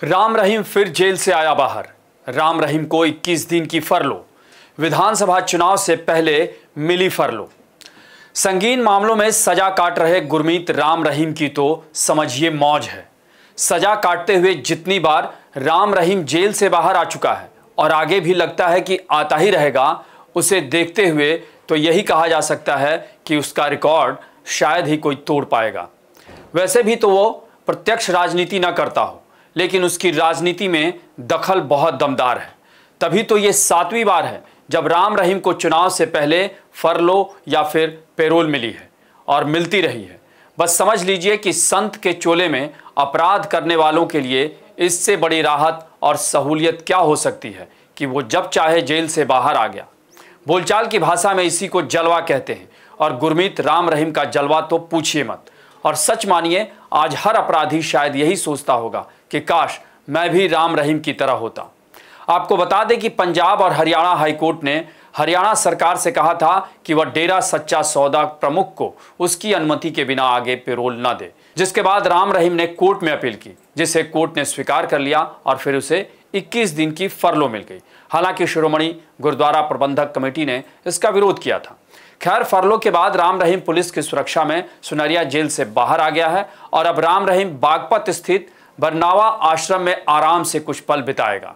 राम रहीम फिर जेल से आया बाहर। राम रहीम को 21 दिन की फरलो। विधानसभा चुनाव से पहले मिली फरलो। संगीन मामलों में सजा काट रहे गुरमीत राम रहीम की तो समझिए मौज है। सजा काटते हुए जितनी बार राम रहीम जेल से बाहर आ चुका है और आगे भी लगता है कि आता ही रहेगा, उसे देखते हुए तो यही कहा जा सकता है कि उसका रिकॉर्ड शायद ही कोई तोड़ पाएगा। वैसे भी तो वो प्रत्यक्ष राजनीति न करता हो, लेकिन उसकी राजनीति में दखल बहुत दमदार है। तभी तो ये 7वीं बार है जब राम रहीम को चुनाव से पहले फरलो या फिर पैरोल मिली है और मिलती रही है। बस समझ लीजिए कि संत के चोले में अपराध करने वालों के लिए इससे बड़ी राहत और सहूलियत क्या हो सकती है कि वो जब चाहे जेल से बाहर आ गया। बोलचाल की भाषा में इसी को जलवा कहते हैं और गुरमीत राम रहीम का जलवा तो पूछिए मत। और सच मानिए, आज हर अपराधी शायद यही सोचता होगा कि काश मैं भी राम रहीम की तरह होता। आपको बता दें कि पंजाब और हरियाणा हाईकोर्ट ने हरियाणा सरकार से कहा था कि वह डेरा सच्चा सौदा प्रमुख को उसकी अनुमति के बिना आगे पैरोल न दे, जिसके बाद राम रहीम ने कोर्ट में अपील की, जिसे कोर्ट ने स्वीकार कर लिया और फिर उसे 21 दिन की फरलो मिल गई। हालांकि शिरोमणि गुरुद्वारा प्रबंधक कमेटी ने इसका विरोध किया था। खैर, फरलो के बाद राम रहीम पुलिस की सुरक्षा में सुनरिया जेल से बाहर आ गया है और अब राम रहीम बागपत स्थित बरनावा आश्रम में आराम से कुछ पल बिताएगा।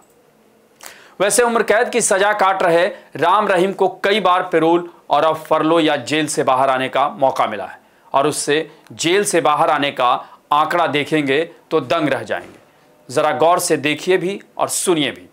वैसे उम्र कैद की सजा काट रहे राम रहीम को कई बार पैरोल और अब फरलो या जेल से बाहर आने का मौका मिला है और उससे जेल से बाहर आने का आंकड़ा देखेंगे तो दंग रह जाएंगे। जरा गौर से देखिए भी और सुनिए भी।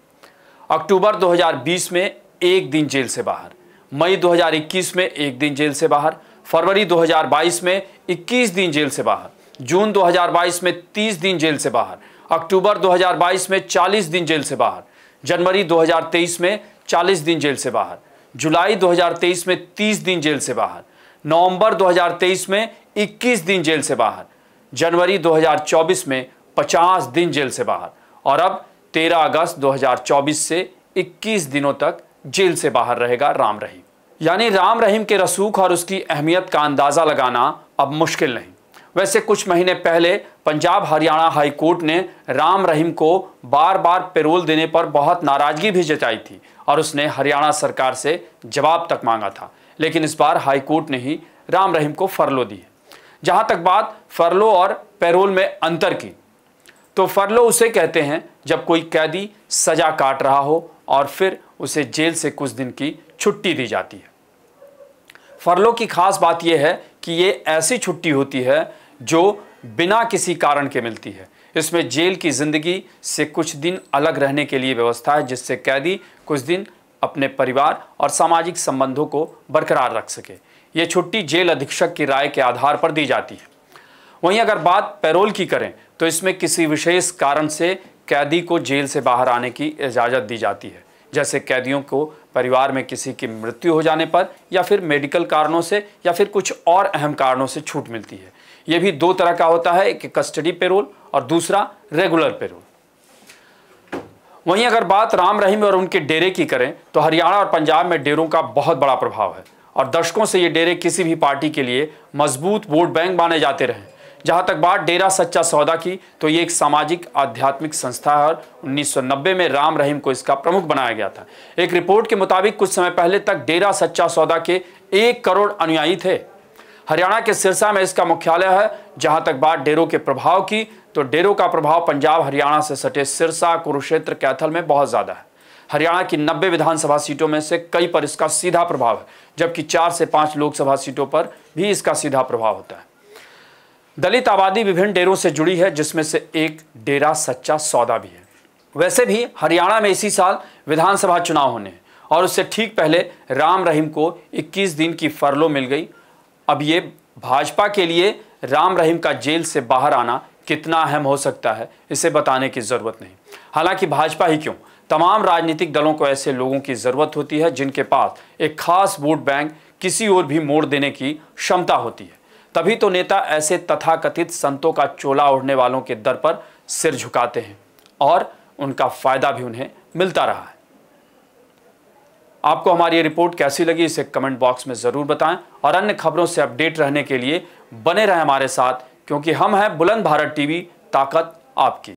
अक्टूबर 2020 में 1 दिन जेल से बाहर, मई 2021 में 1 दिन जेल से बाहर, फरवरी 2022 में 21 दिन जेल से बाहर, जून 2022 में 30 दिन जेल से बाहर, अक्टूबर 2022 में 40 दिन जेल से बाहर, जनवरी 2023 में 40 दिन जेल से बाहर, जुलाई 2023 में 30 दिन जेल से बाहर, नवंबर 2023 में 21 दिन जेल से बाहर, जनवरी 2024 में 50 दिन जेल से बाहर और अब 13 अगस्त 2024 से 21 दिनों तक जेल से बाहर रहेगा राम रहीम। यानी राम रहीम के रसूख और उसकी अहमियत का अंदाजा लगाना अब मुश्किल नहीं। वैसे कुछ महीने पहले पंजाब हरियाणा हाई कोर्ट ने राम रहीम को बार बार पैरोल देने पर बहुत नाराजगी भी जताई थी और उसने हरियाणा सरकार से जवाब तक मांगा था, लेकिन इस बार हाई कोर्ट ने ही राम रहीम को फरलो दी है। जहां तक बात फरलो और पैरोल में अंतर की, तो फरलो उसे कहते हैं जब कोई कैदी सजा काट रहा हो और फिर उसे जेल से कुछ दिन की छुट्टी दी जाती है। फरलो की खास बात यह है कि ये ऐसी छुट्टी होती है जो बिना किसी कारण के मिलती है। इसमें जेल की जिंदगी से कुछ दिन अलग रहने के लिए व्यवस्था है, जिससे कैदी कुछ दिन अपने परिवार और सामाजिक संबंधों को बरकरार रख सके। ये छुट्टी जेल अधीक्षक की राय के आधार पर दी जाती है। वहीं अगर बात पैरोल की करें तो इसमें किसी विशेष कारण से कैदी को जेल से बाहर आने की इजाज़त दी जाती है, जैसे कैदियों को परिवार में किसी की मृत्यु हो जाने पर या फिर मेडिकल कारणों से या फिर कुछ और अहम कारणों से छूट मिलती है। यह भी 2 तरह का होता है, एक कस्टडी पैरोल और दूसरा रेगुलर पैरोल। वहीं अगर बात राम रहीम और उनके डेरे की करें तो हरियाणा और पंजाब में डेरों का बहुत बड़ा प्रभाव है और दशकों से ये डेरे किसी भी पार्टी के लिए मजबूत वोट बैंक माने जाते रहे। जहां तक बात डेरा सच्चा सौदा की, तो ये एक सामाजिक आध्यात्मिक संस्था है और 1990 में राम रहीम को इसका प्रमुख बनाया गया था। एक रिपोर्ट के मुताबिक कुछ समय पहले तक डेरा सच्चा सौदा के 1 करोड़ अनुयायी थे। हरियाणा के सिरसा में इसका मुख्यालय है। जहां तक बात डेरों के प्रभाव की, तो डेरों का प्रभाव पंजाब हरियाणा से सटे सिरसा, कुरुक्षेत्र, कैथल में बहुत ज्यादा है। हरियाणा की 90 विधानसभा सीटों में से कई पर इसका सीधा प्रभाव है, जबकि 4 से 5 लोकसभा सीटों पर भी इसका सीधा प्रभाव होता है। दलित आबादी विभिन्न डेरों से जुड़ी है, जिसमें से एक डेरा सच्चा सौदा भी है। वैसे भी हरियाणा में इसी साल विधानसभा चुनाव होने हैं और उससे ठीक पहले राम रहीम को 21 दिन की फरलो मिल गई। अब ये भाजपा के लिए राम रहीम का जेल से बाहर आना कितना अहम हो सकता है, इसे बताने की जरूरत नहीं। हालांकि भाजपा ही क्यों, तमाम राजनीतिक दलों को ऐसे लोगों की जरूरत होती है जिनके पास एक खास वोट बैंक किसी और भी मोड़ देने की क्षमता होती है। तभी तो नेता ऐसे तथाकथित संतों का चोला ओढ़ने वालों के दर पर सिर झुकाते हैं और उनका फायदा भी उन्हें मिलता रहा है। आपको हमारी ये रिपोर्ट कैसी लगी, इसे कमेंट बॉक्स में जरूर बताएं और अन्य खबरों से अपडेट रहने के लिए बने रहें हमारे साथ, क्योंकि हम हैं बुलंद भारत टीवी, ताकत आपकी।